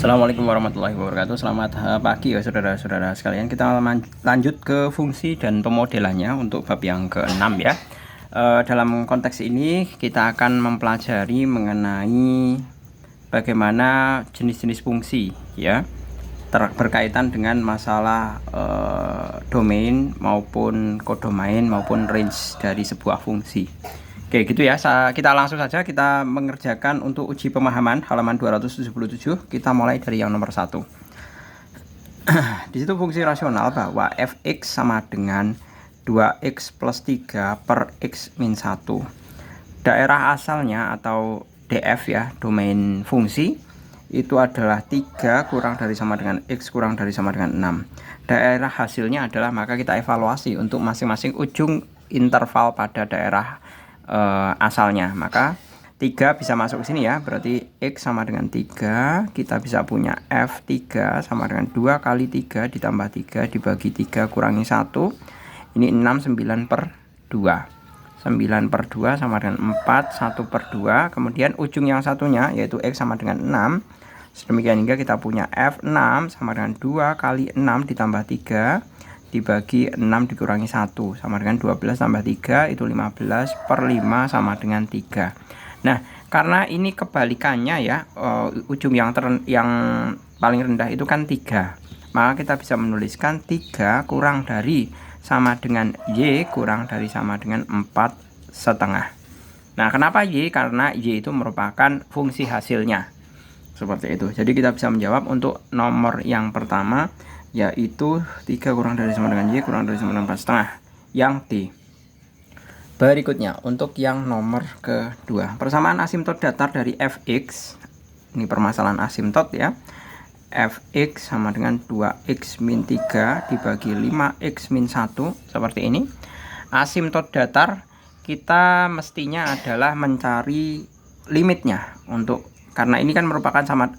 Assalamualaikum warahmatullahi wabarakatuh. Selamat pagi ya saudara-saudara sekalian. Kita lanjut ke fungsi dan pemodelannya untuk bab yang ke-6 ya. Dalam konteks ini kita akan mempelajari mengenai bagaimana jenis-jenis fungsi ya, berkaitan dengan masalah domain maupun kodomain maupun range dari sebuah fungsi. Oke gitu ya, kita langsung saja kita mengerjakan untuk uji pemahaman halaman 277. Kita mulai dari yang nomor 1. Di situ fungsi rasional bahwa fx sama dengan 2x plus 3 per x min 1. Daerah asalnya atau df ya, domain fungsi itu adalah 3 kurang dari sama dengan x kurang dari sama dengan 6. Daerah hasilnya adalah, maka kita evaluasi untuk masing-masing ujung interval pada daerah asalnya. Maka 3 bisa masuk ke sini ya, berarti x sama dengan 3. Kita bisa punya f3 sama dengan 2 kali 3 ditambah 3 dibagi 3 kurangi 1. Ini 6, 9 per 2. 9 per 2 sama dengan 4, 1 per 2. Kemudian ujung yang satunya yaitu x sama dengan 6. Sedemikian hingga kita punya f6 sama dengan 2 kali 6 ditambah 3 dibagi 6 dikurangi 1 sama dengan 12 tambah 3 itu 15 per 5 sama dengan 3. Nah, karena ini kebalikannya ya, ujung yang paling rendah itu kan 3. Maka kita bisa menuliskan 3 kurang dari sama dengan y kurang dari sama dengan 4,5. Nah, kenapa y? Karena y itu merupakan fungsi hasilnya. Seperti itu. Jadi kita bisa menjawab untuk nomor yang pertama, yaitu 3 kurang dari sama dengan y kurang dari sama dengan 4,5, yang D. Berikutnya untuk yang nomor kedua, persamaan asimtot datar dari fx. Ini permasalahan asimtot ya. Fx sama dengan 2x min 3 dibagi 5x min 1, seperti ini. Asimtot datar kita mestinya adalah mencari limitnya, karena ini kan merupakan sama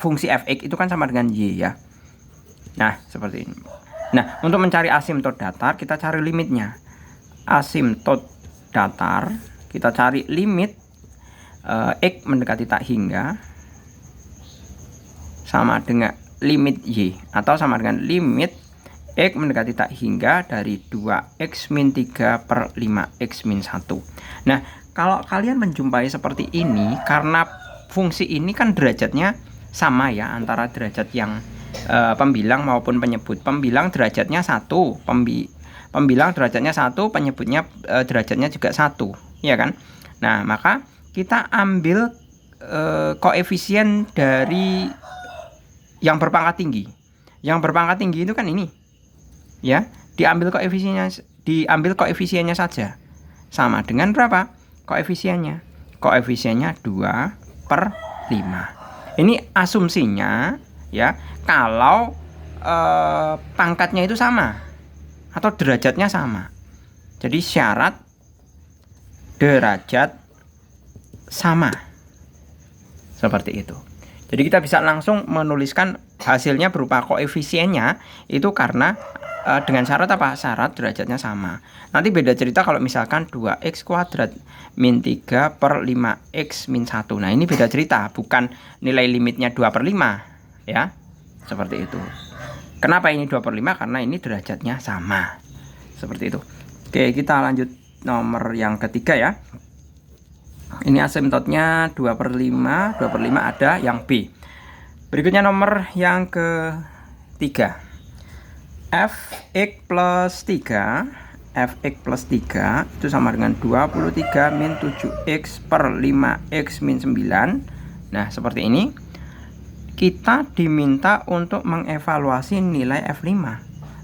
fungsi fx itu kan sama dengan y ya. Nah, seperti ini. Nah, untuk mencari asimtot datar, kita cari limitnya. Asimtot datar, kita cari limit x mendekati tak hingga sama dengan limit y, atau sama dengan limit x mendekati tak hingga dari 2x min 3 per 5x min 1. Nah, kalau kalian menjumpai seperti ini, karena fungsi ini kan derajatnya sama ya, antara derajat yang pembilang maupun penyebut. Pembilang derajatnya 1, pembilang derajatnya 1, penyebutnya derajatnya juga 1, ya kan? Nah, maka kita ambil koefisien dari yang berpangkat tinggi. Yang berpangkat tinggi itu kan ini. Ya, diambil koefisiennya saja. Sama dengan berapa? Koefisiennya 2 per 5. Ini asumsinya ya, kalau pangkatnya itu sama atau derajatnya sama. Jadi syarat derajat sama, seperti itu. Jadi kita bisa langsung menuliskan hasilnya berupa koefisiennya itu karena dengan syarat apa? Syarat derajatnya sama. Nanti beda cerita kalau misalkan 2x kuadrat min 3 per 5x min 1. Nah, ini beda cerita, bukan nilai limitnya 2 per 5 ya, seperti itu. Kenapa ini 2 per 5? Karena ini derajatnya sama, seperti itu. Oke, kita lanjut nomor yang ketiga ya. Ini asimtotnya 2 per 5, 2 per 5 ada yang B. Berikutnya nomor yang ketiga, fx plus 3 itu sama dengan 23 min 7x per 5x min 9. Nah, seperti ini. Kita diminta untuk mengevaluasi nilai F5.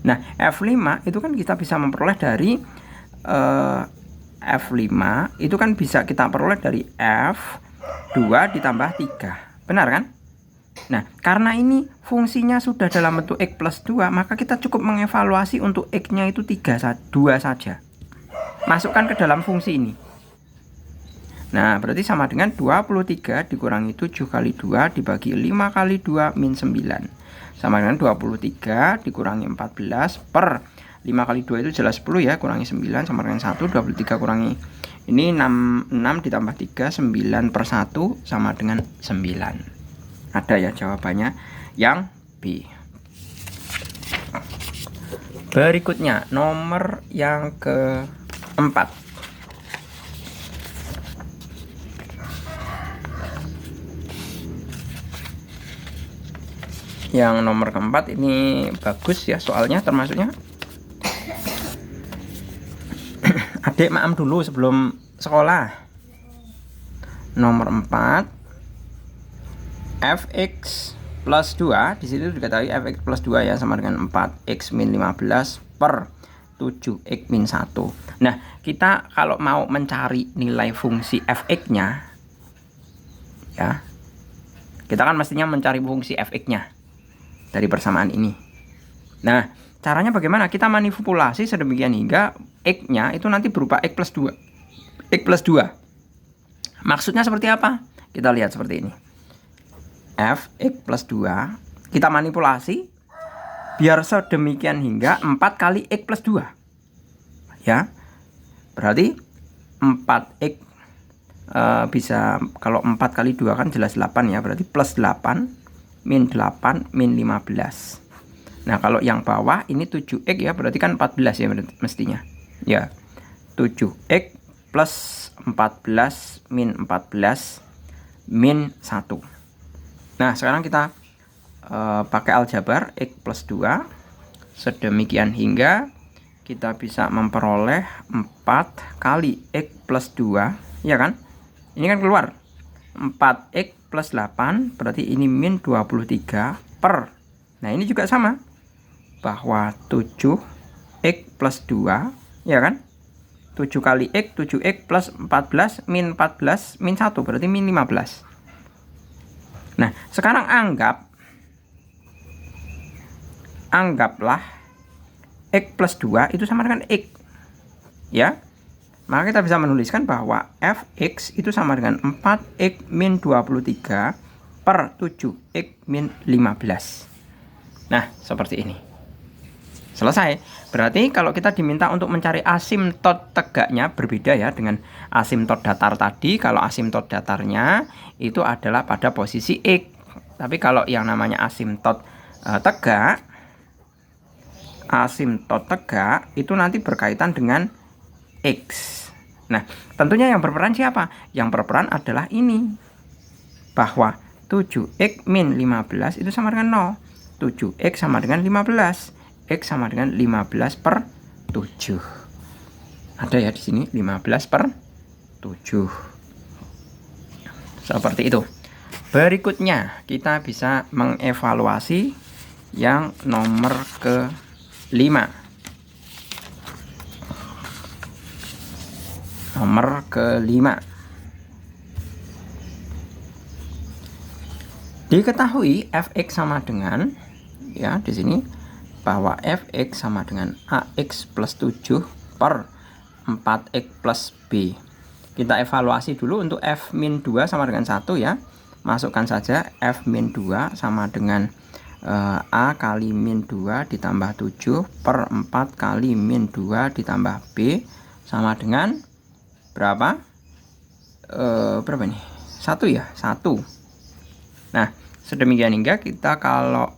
Nah, F5 itu kan kita bisa memperoleh dari F5 itu kan bisa kita peroleh dari F2 ditambah 3. Benar kan? Nah, karena ini fungsinya sudah dalam bentuk X plus 2, maka kita cukup mengevaluasi untuk X-nya itu 2 saja. Masukkan ke dalam fungsi ini. Nah, berarti sama dengan 23 dikurangi 7 kali 2 dibagi 5 kali 2 min 9. Sama dengan 23 dikurangi 14 per 5 kali 2 itu jelas 10 ya, kurangi 9 sama dengan 1. 23 kurangi ini 6 ditambah 3, 9 per 1 sama dengan 9. Ada ya jawabannya yang B. Berikutnya nomor yang keempat. Yang nomor keempat ini bagus ya soalnya, termasuknya adik maam dulu sebelum sekolah. Nomor 4, fx plus 2, di situ diketahui fx plus 2 ya sama dengan 4x min 15 per 7x min 1. Nah, kita kalau mau mencari nilai fungsi fx-nya ya, kita kan mestinya mencari fungsi fx-nya dari persamaan ini. Nah, caranya bagaimana? Kita manipulasi sedemikian hingga x-nya itu nanti berupa x plus 2. X plus 2. Maksudnya seperti apa? Kita lihat seperti ini. Fx plus 2 kita manipulasi biar sedemikian hingga 4 kali x plus 2. Ya. Berarti 4x bisa, kalau 4 kali 2 kan jelas 8 ya. Berarti plus 8 min 8 min 15. Nah, kalau yang bawah ini 7x ya, berarti kan 14 ya mestinya. Ya. 7x plus 14 min 14 min 1. Nah, sekarang kita pakai aljabar x plus 2 sedemikian hingga kita bisa memperoleh 4 kali x plus 2, ya kan? Ini kan keluar 4x plus 8, berarti ini min 23 per. Nah, ini juga sama, bahwa 7x plus 2, ya kan? 7 kali x, 7x plus 14 min 14 min 1, berarti min 15. Nah, sekarang anggaplah x plus 2 itu sama dengan x. Ya. Maka kita bisa menuliskan bahwa fx itu sama dengan 4x min 23 per 7x min 15. Nah, seperti ini. Selesai. Berarti kalau kita diminta untuk mencari asimtot tegaknya berbeda ya dengan asimtot datar tadi. Kalau asimtot datarnya itu adalah pada posisi x. Tapi kalau yang namanya asimtot tegak itu nanti berkaitan dengan x. Nah, tentunya yang berperan siapa? Yang berperan adalah ini. Bahwa 7x min 15 itu sama dengan 0. 7x sama dengan 15. X sama dengan 15 per 7. Ada ya di sini 15 per 7. Seperti itu. Berikutnya kita bisa mengevaluasi yang nomor ke-5. Nomor ke-5. Diketahui fx sama dengan, ya di sini, bahwa fx sama dengan ax plus 7 per 4x plus b. Kita evaluasi dulu untuk f min 2 sama dengan 1 ya. Masukkan saja f min 2 sama dengan a kali min 2 ditambah 7 per 4 kali min 2 ditambah b sama dengan berapa? Berapa nih? 1 ya? 1. Nah, sedemikian hingga kita kalau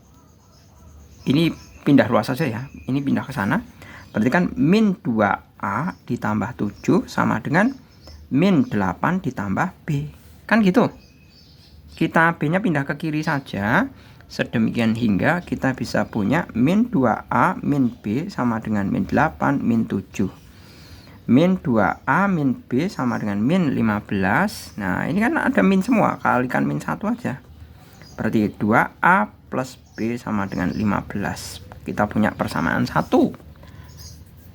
ini pindah luas saja ya, ini pindah ke sana, berarti kan min 2a ditambah 7 sama dengan min 8 ditambah b, kan gitu. Kita b-nya pindah ke kiri saja, sedemikian hingga kita bisa punya min 2a min b sama dengan min 8 min 7. Min 2a min b sama dengan min 15. Nah, ini kan ada min semua, kalikan min 1 aja. Berarti 2a plus b sama dengan 15. Kita punya persamaan 1.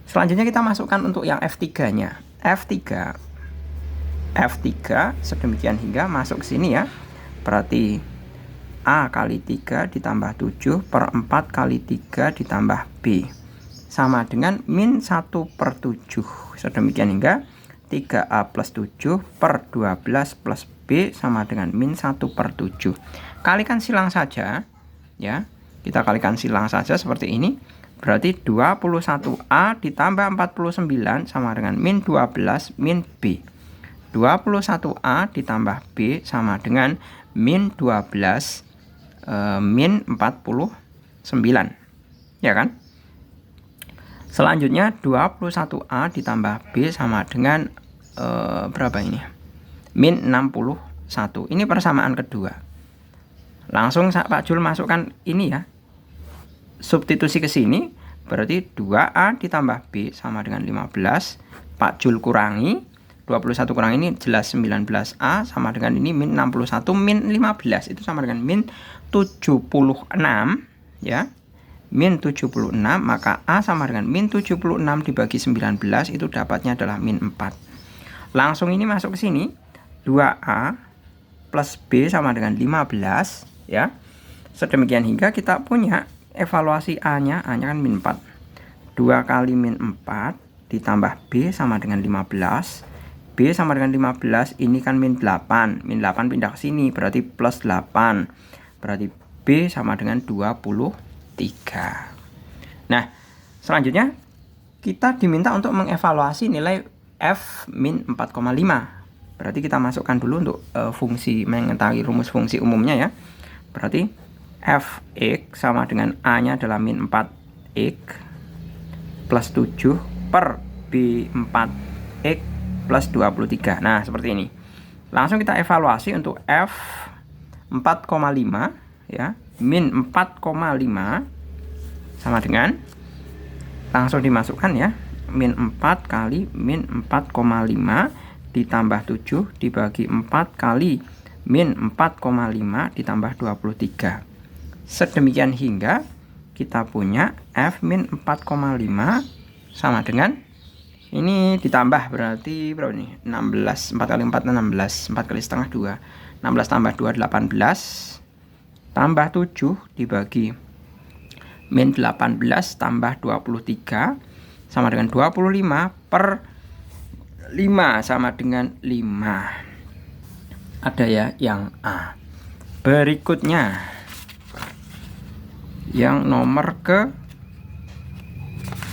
Selanjutnya kita masukkan untuk yang F3-nya. F3 sedemikian hingga masuk ke sini ya. Berarti A kali 3 ditambah 7 per 4 kali 3 ditambah B sama dengan min 1 per 7. Sedemikian hingga 3A plus 7 per 12 plus B sama dengan min 1 per 7. Kalikan silang saja ya. Kita kalikan silang saja seperti ini. Berarti 21A ditambah 49 sama dengan min 12 min B. 21A ditambah B sama dengan min 12 min 49, ya kan? Selanjutnya 21A ditambah B sama dengan berapa ini? Min 61. Ini persamaan kedua. Langsung Pak Jul masukkan ini ya. Substitusi ke sini, berarti 2A ditambah B sama dengan 15. Pak Jul kurangi 21 kurang ini jelas 19A sama dengan ini min 61 min 15 itu sama dengan min 76 ya. Min 76, maka A sama dengan min 76 dibagi 19 itu dapatnya adalah min 4. Langsung ini masuk ke sini, 2A plus B sama dengan 15 ya. Sedemikian hingga kita punya evaluasi A-nya kan min 4. 2 kali min 4 ditambah B sama dengan 15. B sama dengan 15, ini kan min 8. Min 8 pindah ke sini, berarti plus 8. Berarti B sama dengan 23. Nah, selanjutnya kita diminta untuk mengevaluasi nilai F min 4,5. Berarti kita masukkan dulu untuk fungsi, mengetahui rumus fungsi umumnya ya. Berarti Fx sama dengan A-nya adalah min 4x plus 7 per B4x plus 23. Nah, seperti ini. Langsung kita evaluasi untuk F 4,5 ya. Min 4,5 sama dengan, langsung dimasukkan ya. Min 4 kali min 4,5 ditambah 7 dibagi 4 kali min 4,5 ditambah 23. Sedemikian hingga kita punya F min 4,5 sama dengan ini ditambah berarti berapa nih? 16. 4 kali 4 16. 4 kali setengah 2. 16 tambah 2 18. Tambah 7 dibagi min 18 tambah 23 sama dengan 25 per 5 sama dengan 5. Ada ya yang A. Berikutnya yang nomor ke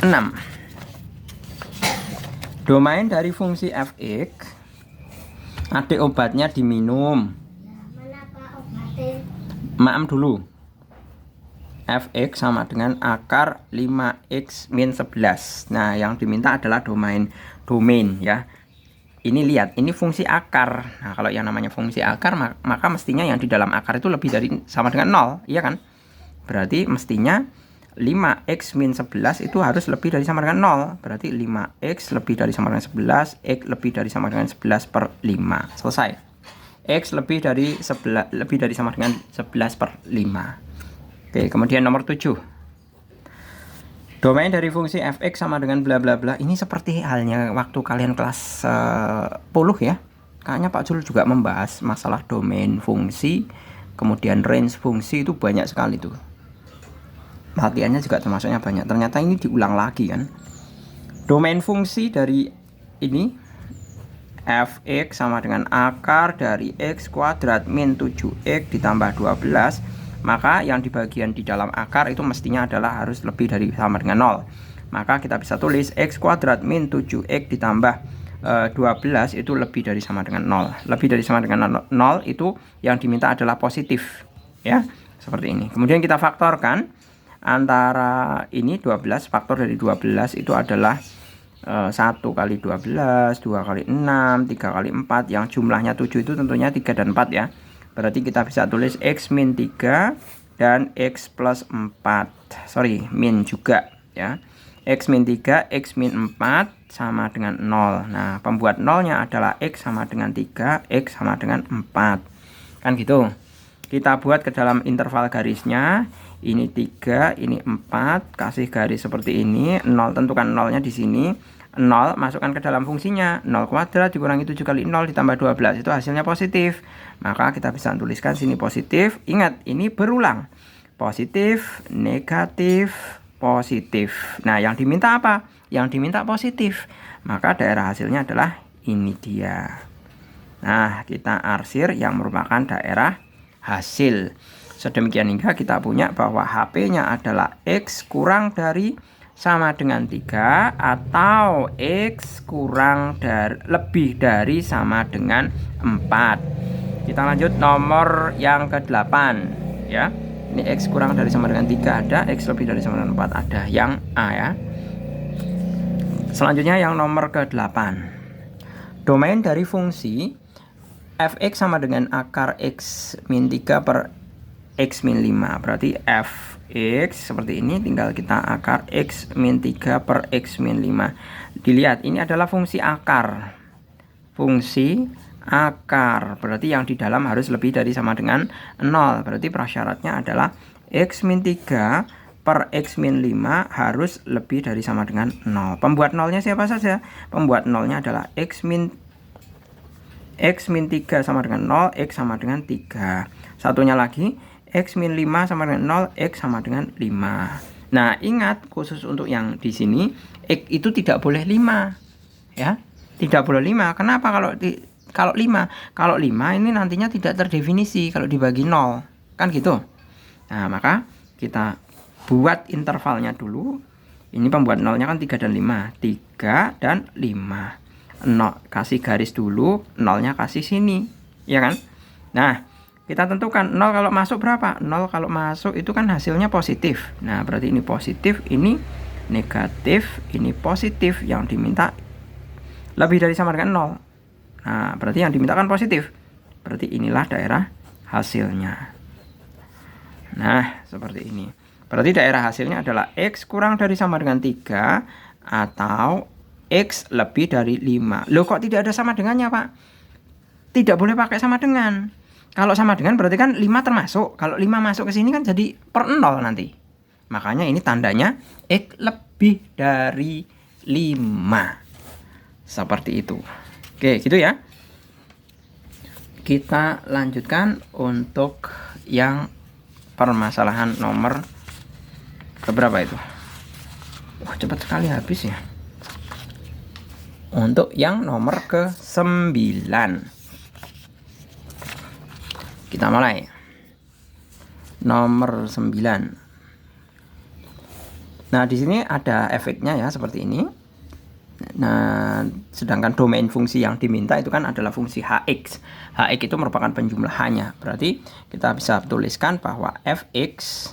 6. Domain dari fungsi fx, ada obatnya diminum. Maaf dulu. Fx sama dengan akar 5x min 11. Nah, yang diminta adalah domain ya. Ini lihat, ini fungsi akar. Nah, kalau yang namanya fungsi akar, maka mestinya yang di dalam akar itu lebih dari sama dengan 0, iya kan? Berarti mestinya 5x min 11 itu harus lebih dari sama dengan 0. Berarti 5x lebih dari sama dengan 11, x lebih dari sama dengan 11 per 5. Selesai. X lebih dari sama dengan 11 per 5. Oke, kemudian nomor 7. Domain dari fungsi fx sama dengan bla bla bla. Ini seperti halnya waktu kalian kelas 10 ya. Kayaknya Pak Jul juga membahas masalah domain fungsi, kemudian range fungsi, itu banyak sekali tuh. Latihannya juga termasuknya banyak. Ternyata ini diulang lagi kan. Domain fungsi dari ini fx sama dengan akar dari x kuadrat min 7x ditambah 12. Maka yang di bagian di dalam akar itu mestinya adalah harus lebih dari sama dengan 0. Maka kita bisa tulis x kuadrat min 7x ditambah 12 itu lebih dari sama dengan 0. Lebih dari sama dengan 0 itu yang diminta adalah positif ya. Seperti ini. Kemudian kita faktorkan antara ini 12, faktor dari 12 itu adalah 1 kali 12, 2 kali 6, 3 kali 4. Yang jumlahnya 7 itu tentunya 3 dan 4 ya. Berarti kita bisa tulis x min 3 dan x plus 4. Sorry, min juga ya. X min 3, x min 4 sama dengan 0. Nah, pembuat nolnya adalah x sama dengan 3, x sama dengan 4. Kan gitu. Kita buat ke dalam interval garisnya. Ini 3, ini 4, kasih garis seperti ini. 0, tentukan nolnya di sini. 0 masukkan ke dalam fungsinya. 0 kuadrat dikurangi 7 kali 0 ditambah 12 itu hasilnya positif. Maka kita bisa tuliskan sini positif. Ingat, ini berulang. Positif, negatif, positif. Nah, yang diminta apa? Yang diminta positif. Maka daerah hasilnya adalah ini dia. Nah, kita arsir yang merupakan daerah hasil. Sedemikian hingga kita punya bahwa HP-nya adalah X kurang dari sama dengan 3 atau X kurang dari lebih dari sama dengan 4. Kita lanjut nomor yang ke-8. ya. Ini X kurang dari sama dengan 3 ada, X lebih dari sama dengan 4 ada, yang A ya. Selanjutnya yang nomor ke-8. Domain dari fungsi fx sama dengan akar x min 3 per x min 5. Berarti fx seperti ini, tinggal kita akar x min 3 per x min 5. Dilihat, ini adalah fungsi akar. Fungsi akar, berarti yang di dalam harus lebih dari sama dengan 0. Berarti prasyaratnya adalah x min 3 per x min 5 harus lebih dari sama dengan 0. Pembuat nolnya siapa saja? Pembuat nolnya adalah x min 3 sama dengan 0, x sama dengan 3. Satunya lagi, x min 5 sama dengan 0, x sama dengan 5. Nah, ingat khusus untuk yang di sini, x itu tidak boleh 5. Ya, tidak boleh 5. Kenapa kalau 5? Kalau 5 ini nantinya tidak terdefinisi kalau dibagi 0. Kan gitu. Nah, maka kita buat intervalnya dulu. Ini pembuat nolnya kan 3 dan 5. 3 dan 5. 0 kasih garis dulu, nolnya kasih sini, ya kan? Nah, kita tentukan 0 kalau masuk berapa? 0 kalau masuk itu kan hasilnya positif. Nah, berarti ini positif, ini negatif, ini positif. Yang diminta lebih dari sama dengan 0. Nah, berarti yang diminta kan positif. Berarti inilah daerah hasilnya. Nah, seperti ini. Berarti daerah hasilnya adalah X kurang dari sama dengan 3 atau X lebih dari 5. Loh, kok tidak ada sama dengannya, Pak? Tidak boleh pakai sama dengan. Kalau sama dengan berarti kan 5 termasuk. Kalau 5 masuk ke sini kan jadi per 0 nanti. Makanya ini tandanya X lebih dari 5. Seperti itu. Oke, gitu ya. Kita lanjutkan untuk yang permasalahan nomor berapa itu? Wah, cepat sekali habis ya. Untuk yang nomor ke-9. Kita mulai. Nomor 9. Nah, di sini ada efeknya ya seperti ini. Nah, sedangkan domain fungsi yang diminta itu kan adalah fungsi hx. Hx itu merupakan penjumlahannya. Berarti kita bisa tuliskan bahwa fx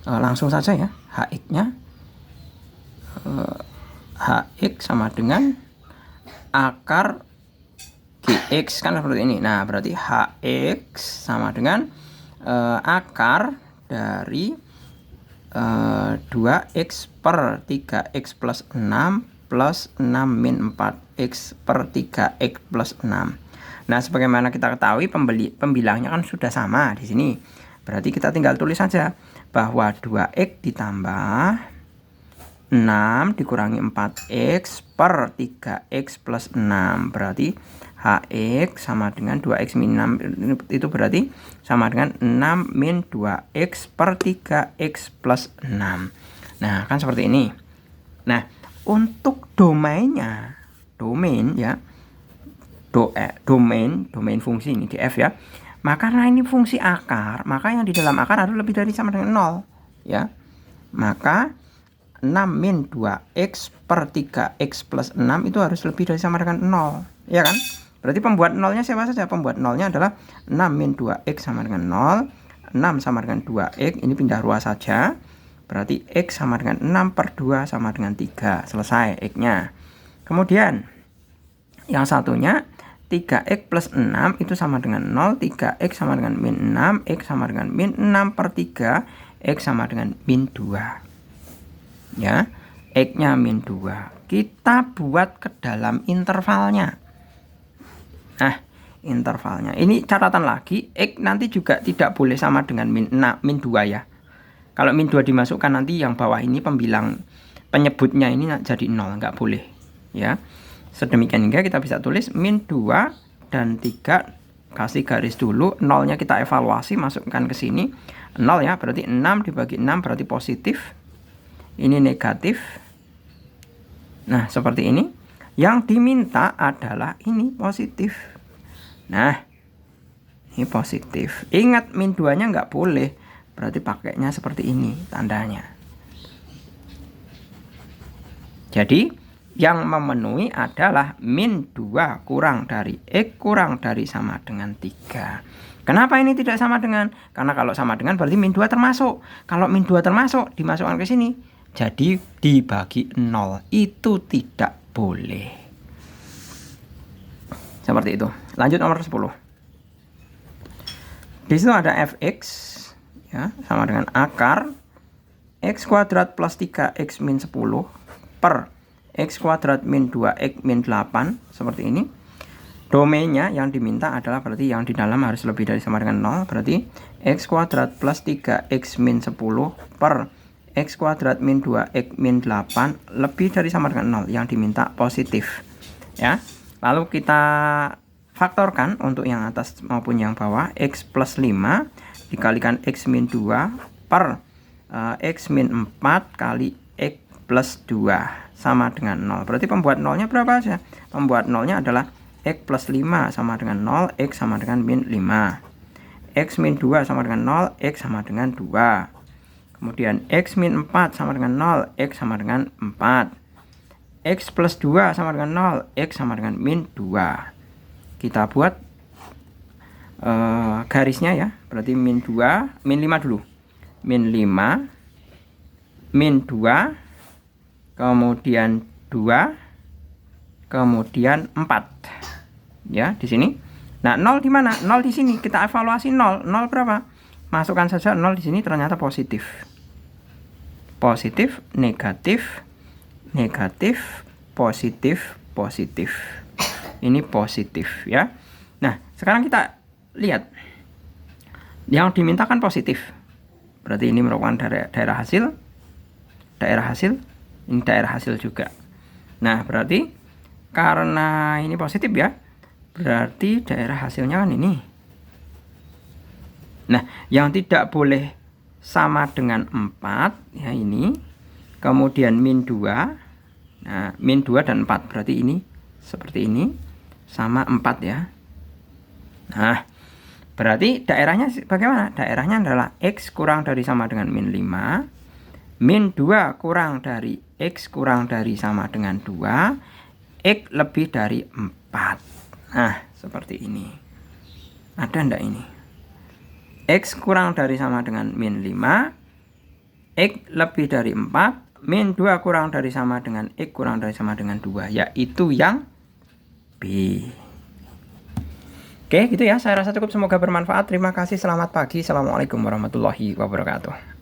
langsung saja ya, hx-nya hx sama dengan akar gx kan seperti ini. Nah, berarti hx sama dengan akar dari 2x per 3x plus 6 plus 6 min 4x per 3x plus 6. Nah, sebagaimana kita ketahui pembilangnya kan sudah sama di sini. Berarti kita tinggal tulis saja bahwa 2x ditambah 6 dikurangi 4x per 3x plus 6. Berarti hx sama dengan 2x min 6. Itu berarti sama dengan 6 min 2x per 3x plus 6. Nah, kan seperti ini. Nah, untuk domainnya, domain ya, domain fungsi ini df ya. Maka karena ini fungsi akar, maka yang di dalam akar harus lebih dari sama dengan 0 ya. Maka 6 min 2x per 3x plus 6 itu harus lebih dari sama dengan 0, ya kan? Berarti pembuat nolnya siapa saja? Pembuat nolnya adalah 6 min 2x sama dengan 0, 6 sama dengan 2x, ini pindah ruas saja. Berarti x sama dengan 6 per 2 sama dengan 3, selesai x-nya. Kemudian yang satunya 3x plus 6 itu sama dengan 0, 3x sama dengan min 6, x sama dengan min 6 per 3, x sama dengan min 2. Ya, x-nya min 2. Kita buat ke dalam intervalnya. Nah, intervalnya. Ini catatan lagi, x nanti juga tidak boleh sama dengan min 2 ya. Kalau min 2 dimasukkan nanti yang bawah ini pembilang penyebutnya ini jadi 0, nggak boleh. Ya. Sedemikian hingga kita bisa tulis min 2 dan 3, kasih garis dulu, nolnya kita evaluasi, masukkan ke sini, 0 ya, berarti 6 dibagi 6 berarti positif, ini negatif. Nah, seperti ini. Yang diminta adalah ini positif. Nah, ini positif. Ingat min 2-nya nggak boleh, berarti pakainya seperti ini tandanya. Jadi Yang memenuhi adalah min 2 kurang dari X kurang dari sama dengan 3. Kenapa ini tidak sama dengan? Karena kalau sama dengan berarti min 2 termasuk. Kalau min 2 termasuk, dimasukkan ke sini. Jadi dibagi 0. Itu tidak boleh. Seperti itu. Lanjut nomor 10. Di situ ada fx ya, sama dengan akar x kuadrat plus 3x min 10 per x kuadrat min 2x min 8 seperti ini. Domainnya yang diminta adalah berarti yang di dalam harus lebih dari sama dengan 0, berarti x kuadrat plus 3x min 10 per x kuadrat min 2x min 8 lebih dari sama dengan 0, yang diminta positif ya. Lalu kita faktorkan untuk yang atas maupun yang bawah. X plus 5 dikalikan X min 2 per X min 4 kali X plus 2 sama dengan 0. Berarti pembuat nolnya berapa aja? Pembuat nolnya adalah X plus 5 sama dengan 0, X sama dengan min 5. X min 2 sama dengan 0, X sama dengan 2. Kemudian X min 4 sama dengan 0, X sama dengan 4. X plus 2 sama dengan 0, X sama dengan min 2. Kita buat garisnya ya. Berarti min 2, min 5 dulu. Min 5, min 2, kemudian 2, kemudian 4. Ya, di sini. Nah, 0 di mana? 0 di sini. Kita evaluasi 0. 0 berapa? Masukkan saja 0 di sini, ternyata positif. Positif, negatif, negatif, positif, positif. Ini positif ya. Nah, sekarang kita lihat yang dimintakan positif. Berarti ini merupakan daerah hasil. Daerah hasil. Ini daerah hasil juga. Nah, berarti karena ini positif ya, berarti daerah hasilnya kan ini. Nah, yang tidak boleh sama dengan 4 ya ini. Kemudian min 2. Nah, min 2 dan 4 berarti ini seperti ini sama 4 ya. Nah, berarti daerahnya bagaimana? Daerahnya adalah X kurang dari sama dengan min 5, min 2 kurang dari X kurang dari sama dengan 2, X lebih dari 4. Nah, seperti ini. Ada enggak ini? X kurang dari sama dengan min 5, X lebih dari 4, min 2 kurang dari sama dengan X kurang dari sama dengan 2, yaitu yang B. Oke, gitu ya. Saya rasa cukup. Semoga bermanfaat. Terima kasih. Selamat pagi. Assalamualaikum warahmatullahi wabarakatuh.